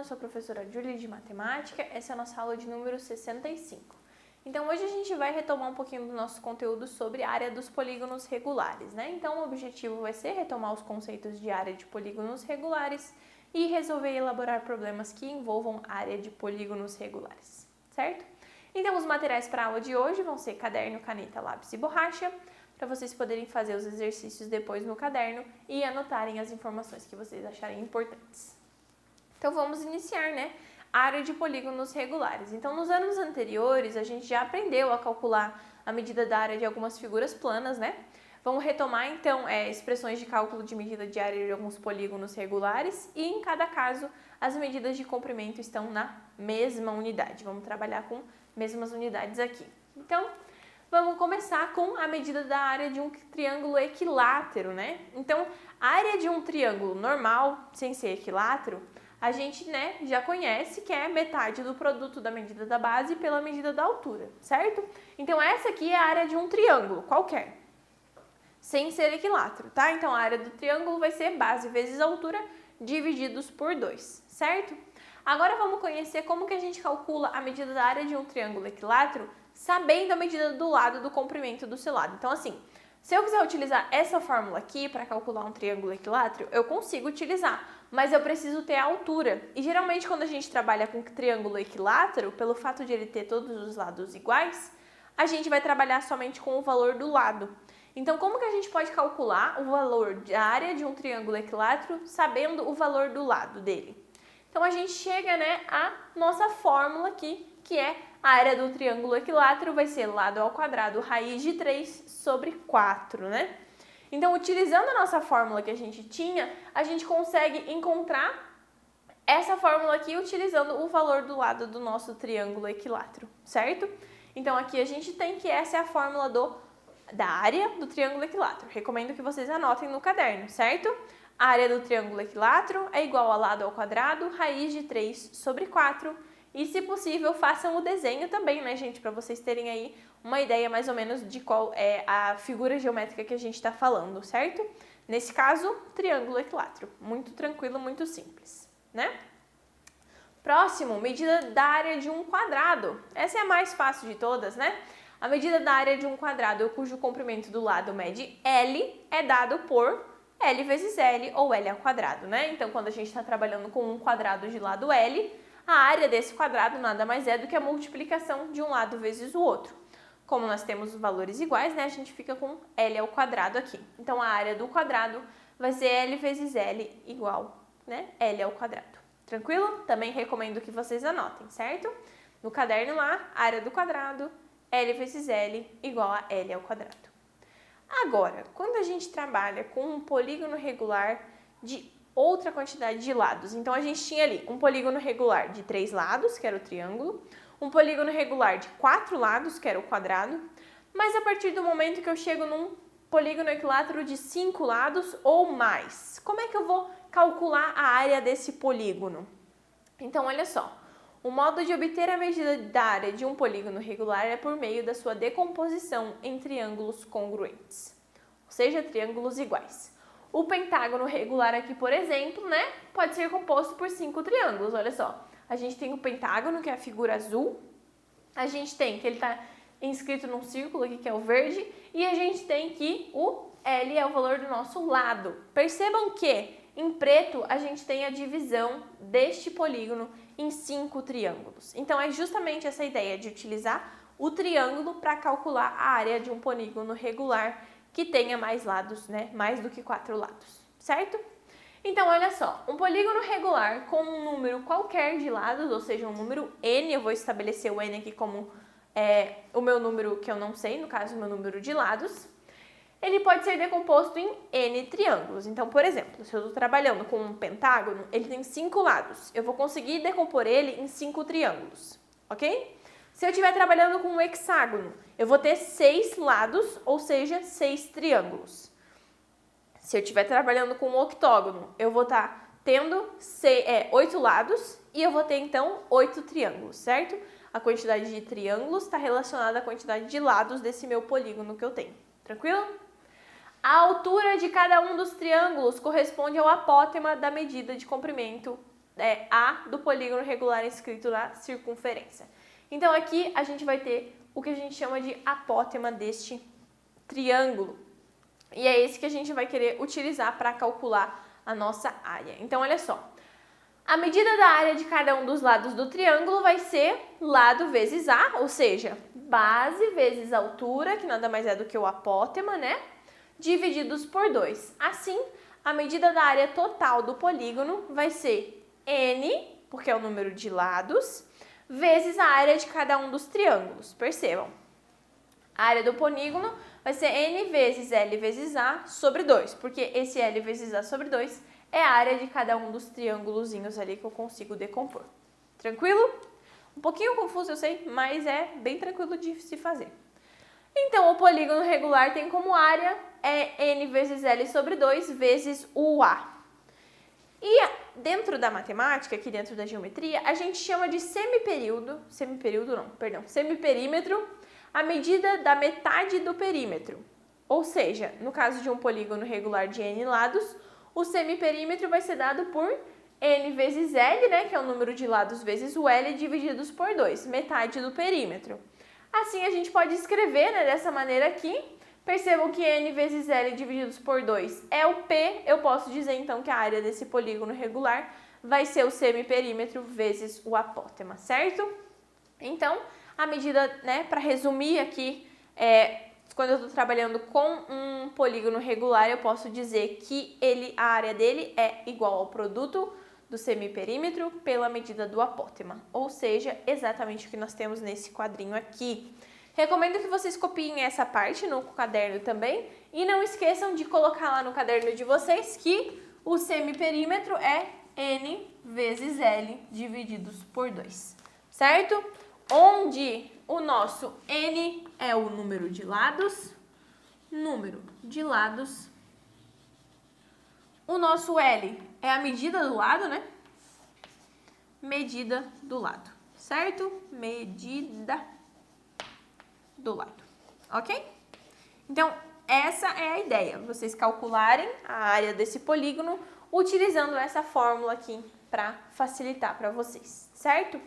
eu sou a professora Júlia de Matemática, essa é a nossa aula de número 65. Então hoje a gente vai retomar um pouquinho do nosso conteúdo sobre a área dos polígonos regulares, né? Então o objetivo vai ser retomar os conceitos de área de polígonos regulares e resolver e elaborar problemas que envolvam área de polígonos regulares, certo? Então os materiais para a aula de hoje vão ser caderno, caneta, lápis e borracha, para vocês poderem fazer os exercícios depois no caderno e anotarem as informações que vocês acharem importantes. Então vamos iniciar, né? Área de polígonos regulares. Então nos anos anteriores a gente já aprendeu a calcular a medida da área de algumas figuras planas, né? Vamos retomar então expressões de cálculo de medida de área de alguns polígonos regulares e em cada caso as medidas de comprimento estão na mesma unidade. Vamos trabalhar com mesmas unidades aqui. Então vamos começar com a medida da área de um triângulo equilátero, né? Então a área de um triângulo normal, sem ser equilátero, a gente, né, já conhece que é metade do produto da medida da base pela medida da altura, certo? Então essa aqui é a área de um triângulo qualquer, sem ser equilátero, tá? Então a área do triângulo vai ser base vezes altura divididos por 2, certo? Agora vamos conhecer como que a gente calcula a medida da área de um triângulo equilátero sabendo a medida do lado do comprimento do seu lado. Então assim, se eu quiser utilizar essa fórmula aqui para calcular um triângulo equilátero, eu consigo utilizar, mas eu preciso ter a altura. E geralmente quando a gente trabalha com triângulo equilátero, pelo fato de ele ter todos os lados iguais, a gente vai trabalhar somente com o valor do lado. Então como que a gente pode calcular o valor da área de um triângulo equilátero sabendo o valor do lado dele? Então a gente chega, né, à nossa fórmula aqui, que é a área do triângulo equilátero vai ser lado ao quadrado raiz de 3 sobre 4, né? Então, utilizando a nossa fórmula que a gente tinha, a gente consegue encontrar essa fórmula aqui utilizando o valor do lado do nosso triângulo equilátero, certo? Então, aqui a gente tem que essa é a fórmula da área do triângulo equilátero. Recomendo que vocês anotem no caderno, certo? A área do triângulo equilátero é igual a lado ao quadrado raiz de 3 sobre 4. E, se possível, façam o desenho também, né, gente? Para vocês terem aí uma ideia mais ou menos de qual é a figura geométrica que a gente está falando, certo? Nesse caso, triângulo equilátero. Muito tranquilo, muito simples, né? Próximo, medida da área de um quadrado. Essa é a mais fácil de todas, né? A medida da área de um quadrado cujo comprimento do lado mede L é dado por L vezes L ou L ao quadrado, né? Então, quando a gente está trabalhando com um quadrado de lado L, a área desse quadrado nada mais é do que a multiplicação de um lado vezes o outro. Como nós temos os valores iguais, né, a gente fica com L ao quadrado aqui. Então, a área do quadrado vai ser L vezes L igual, né, L ao quadrado. Tranquilo? Também recomendo que vocês anotem, certo? No caderno lá, área do quadrado, L vezes L igual a L ao quadrado. Agora, quando a gente trabalha com um polígono regular de outra quantidade de lados. Então, a gente tinha ali um polígono regular de 3 lados, que era o triângulo, um polígono regular de 4 lados, que era o quadrado, mas a partir do momento que eu chego num polígono equilátero de 5 lados ou mais, como é que eu vou calcular a área desse polígono? Então, olha só, o modo de obter a medida da área de um polígono regular é por meio da sua decomposição em triângulos congruentes, ou seja, triângulos iguais. O pentágono regular aqui, por exemplo, né, pode ser composto por 5 triângulos, olha só. A gente tem o pentágono, que é a figura azul. A gente tem que ele está inscrito num círculo aqui, que é o verde. E a gente tem que o L é o valor do nosso lado. Percebam que em preto a gente tem a divisão deste polígono em 5 triângulos. Então é justamente essa ideia de utilizar o triângulo para calcular a área de um polígono regular que tenha mais lados, né? Mais do que 4 lados, certo? Então, olha só, um polígono regular com um número qualquer de lados, ou seja, um número N, eu vou estabelecer o N aqui como o meu número que eu não sei, no caso, o meu número de lados, ele pode ser decomposto em N triângulos. Então, por exemplo, se eu estou trabalhando com um pentágono, ele tem 5 lados, eu vou conseguir decompor ele em 5 triângulos, ok? Se eu estiver trabalhando com um hexágono, eu vou ter 6 lados, ou seja, 6 triângulos. Se eu estiver trabalhando com um octógono, eu vou estar tendo 8 lados e eu vou ter, então, 8 triângulos, certo? A quantidade de triângulos está relacionada à quantidade de lados desse meu polígono que eu tenho. Tranquilo? A altura de cada um dos triângulos corresponde ao apótema da medida de comprimento A do polígono regular inscrito na circunferência. Então aqui a gente vai ter o que a gente chama de apótema deste triângulo. E é esse que a gente vai querer utilizar para calcular a nossa área. Então olha só, a medida da área de cada um dos lados do triângulo vai ser lado vezes A, ou seja, base vezes altura, que nada mais é do que o apótema, né? Divididos por 2. Assim, a medida da área total do polígono vai ser N, porque é o número de lados, vezes a área de cada um dos triângulos. Percebam, a área do polígono vai ser N vezes L vezes A sobre 2, porque esse L vezes A sobre 2 é a área de cada um dos triângulozinhos ali que eu consigo decompor. Tranquilo? Um pouquinho confuso, eu sei, mas é bem tranquilo de se fazer. Então, o polígono regular tem como área N vezes L sobre 2 vezes o A. E dentro da matemática, aqui dentro da geometria, a gente chama de semiperímetro, a medida da metade do perímetro. Ou seja, no caso de um polígono regular de N lados, o semiperímetro vai ser dado por N vezes L, né, que é o número de lados vezes o L, divididos por 2, metade do perímetro. Assim, a gente pode escrever, né, dessa maneira aqui. Percebam que N vezes L divididos por 2 é o P. Eu posso dizer, então, que a área desse polígono regular vai ser o semiperímetro vezes o apótema, certo? Então, a medida, né, para resumir aqui, quando eu estou trabalhando com um polígono regular, eu posso dizer que a área dele é igual ao produto do semiperímetro pela medida do apótema, ou seja, exatamente o que nós temos nesse quadrinho aqui. Recomendo que vocês copiem essa parte no caderno também e não esqueçam de colocar lá no caderno de vocês que o semiperímetro é N vezes L divididos por 2, certo? Onde o nosso N é o número de lados, o nosso L é a medida do lado, né? Medida do lado, certo? Medida do lado, ok? Então, essa é a ideia, vocês calcularem a área desse polígono utilizando essa fórmula aqui para facilitar para vocês, certo?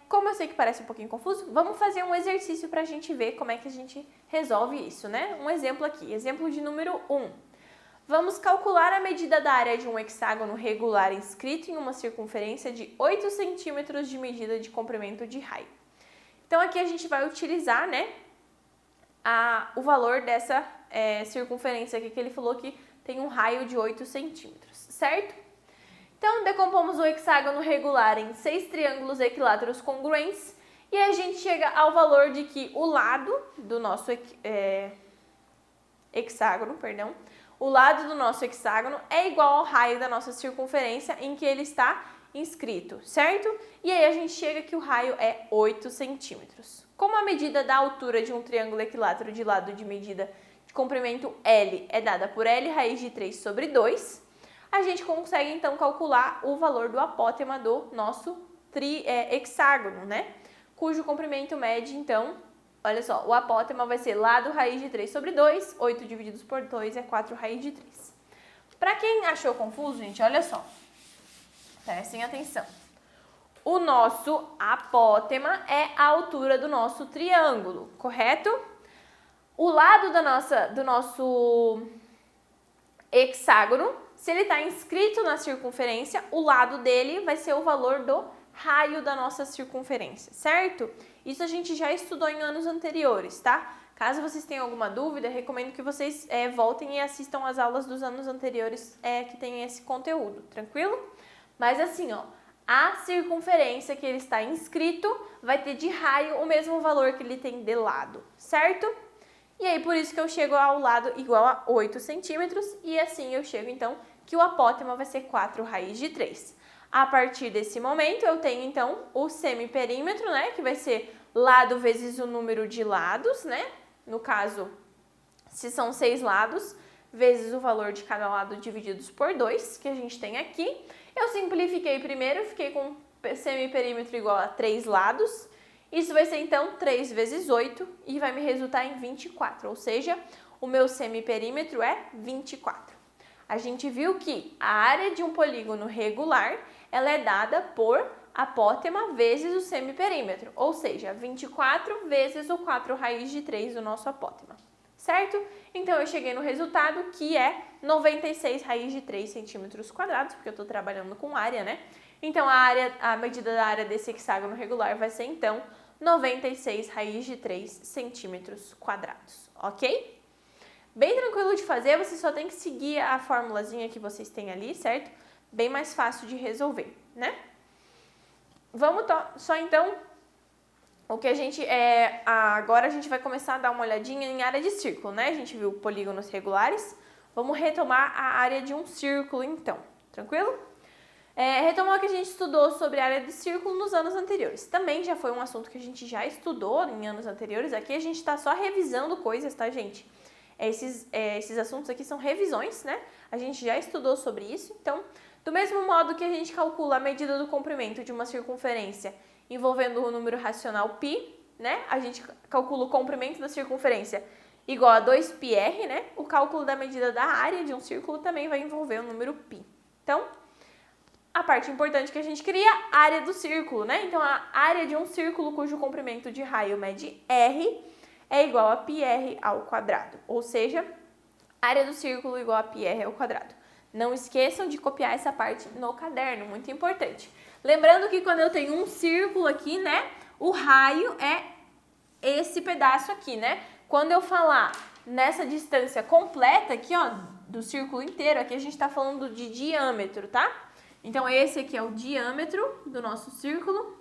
Como eu sei que parece um pouquinho confuso, vamos fazer um exercício para a gente ver como é que a gente resolve isso, né? Um exemplo aqui, exemplo de número 1. Vamos calcular a medida da área de um hexágono regular inscrito em uma circunferência de 8 centímetros de medida de comprimento de raio. Então, aqui a gente vai utilizar, né, o valor dessa circunferência aqui que ele falou que tem um raio de 8 centímetros, certo? Então, decompomos o hexágono regular em 6 triângulos equiláteros congruentes e a gente chega ao valor de que o lado do nosso hexágono é igual ao raio da nossa circunferência em que ele está inscrito, certo? E aí a gente chega que o raio é 8 centímetros. Como a medida da altura de um triângulo equilátero de lado de medida de comprimento L é dada por L raiz de 3 sobre 2, a gente consegue então calcular o valor do apótema do nosso hexágono, né? Cujo comprimento mede, então, olha só, o apótema vai ser lado raiz de 3 sobre 2, 8 divididos por 2 é 4 raiz de 3. Para quem achou confuso, gente, olha só, prestem atenção. O nosso apótema é a altura do nosso triângulo, correto? O lado do nosso hexágono, se ele está inscrito na circunferência, o lado dele vai ser o valor do raio da nossa circunferência, certo? Isso a gente já estudou em anos anteriores, tá? Caso vocês tenham alguma dúvida, recomendo que vocês voltem e assistam as aulas dos anos anteriores que tem esse conteúdo, tranquilo? Mas assim, ó, a circunferência que ele está inscrito vai ter de raio o mesmo valor que ele tem de lado, certo? E aí, por isso que eu chego ao lado igual a 8 centímetros e assim eu chego, então, que o apótema vai ser 4 raiz de 3. A partir desse momento, eu tenho, então, o semiperímetro, né, que vai ser lado vezes o número de lados, né? No caso, se são 6 lados, vezes o valor de cada lado divididos por 2, que a gente tem aqui. Eu simplifiquei primeiro, fiquei com semiperímetro igual a 3 lados. Isso vai ser, então, 3 vezes 8 e vai me resultar em 24, ou seja, o meu semiperímetro é 24. A gente viu que a área de um polígono regular, ela é dada por apótema vezes o semiperímetro, ou seja, 24 vezes o 4 raiz de 3 do nosso apótema, certo? Então, eu cheguei no resultado que é 96 raiz de 3 centímetros quadrados, porque eu estou trabalhando com área, né? Então, a medida da área desse hexágono regular vai ser, então, 96 raiz de 3 centímetros quadrados, ok? Bem tranquilo de fazer, você só tem que seguir a formulazinha que vocês têm ali, certo? Bem mais fácil de resolver, né? Vamos só então, o que a gente agora a gente vai começar a dar uma olhadinha em área de círculo, né? A gente viu polígonos regulares, vamos retomar a área de um círculo então, tranquilo? Retomar o que a gente estudou sobre a área de círculo nos anos anteriores. Também já foi um assunto que a gente já estudou em anos anteriores, aqui a gente está só revisando coisas, tá, gente? Esses assuntos aqui são revisões, né? A gente já estudou sobre isso, então, do mesmo modo que a gente calcula a medida do comprimento de uma circunferência envolvendo o número racional π, né? A gente calcula o comprimento da circunferência igual a 2πr, né? O cálculo da medida da área de um círculo também vai envolver o número π. Então, a parte importante que a gente cria, a área do círculo, né? Então, a área de um círculo cujo comprimento de raio mede r é igual a πr ao quadrado, ou seja, área do círculo igual a πr ao quadrado. Não esqueçam de copiar essa parte no caderno, muito importante. Lembrando que quando eu tenho um círculo aqui, né, o raio é esse pedaço aqui, né? Quando eu falar nessa distância completa aqui, ó, do círculo inteiro, aqui a gente tá falando de diâmetro, tá? Então, esse aqui é o diâmetro do nosso círculo,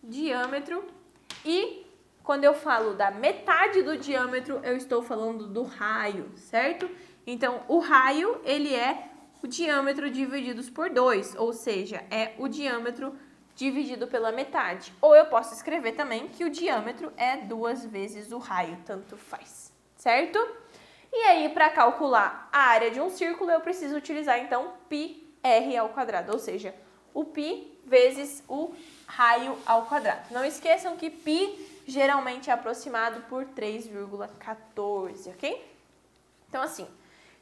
diâmetro, e quando eu falo da metade do diâmetro, eu estou falando do raio, certo? Então, o raio, ele é o diâmetro divididos por 2, ou seja, é o diâmetro dividido pela metade. Ou eu posso escrever também que o diâmetro é 2 vezes o raio, tanto faz, certo? E aí, para calcular a área de um círculo, eu preciso utilizar, então, πr ao quadrado, ou seja, o π vezes o raio ao quadrado. Não esqueçam que π geralmente é aproximado por 3,14, ok? Então, assim,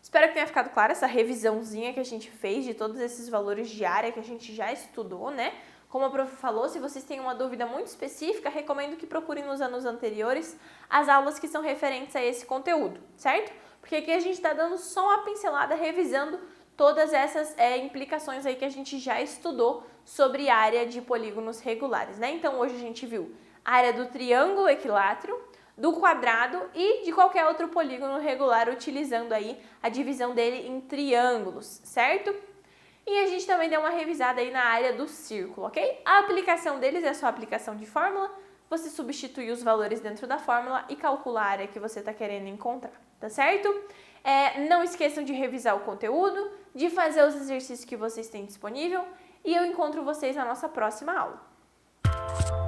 espero que tenha ficado clara essa revisãozinha que a gente fez de todos esses valores de área que a gente já estudou, né? Como a prof falou, se vocês têm uma dúvida muito específica, recomendo que procurem nos anos anteriores as aulas que são referentes a esse conteúdo, certo? Porque aqui a gente está dando só uma pincelada, revisando todas essas implicações aí que a gente já estudou sobre área de polígonos regulares, né? Então, hoje a gente viu a área do triângulo equilátero, do quadrado e de qualquer outro polígono regular, utilizando aí a divisão dele em triângulos, certo? E a gente também deu uma revisada aí na área do círculo, ok? A aplicação deles é só a aplicação de fórmula, você substitui os valores dentro da fórmula e calcula a área que você está querendo encontrar, tá certo? Não esqueçam de revisar o conteúdo, de fazer os exercícios que vocês têm disponível e eu encontro vocês na nossa próxima aula.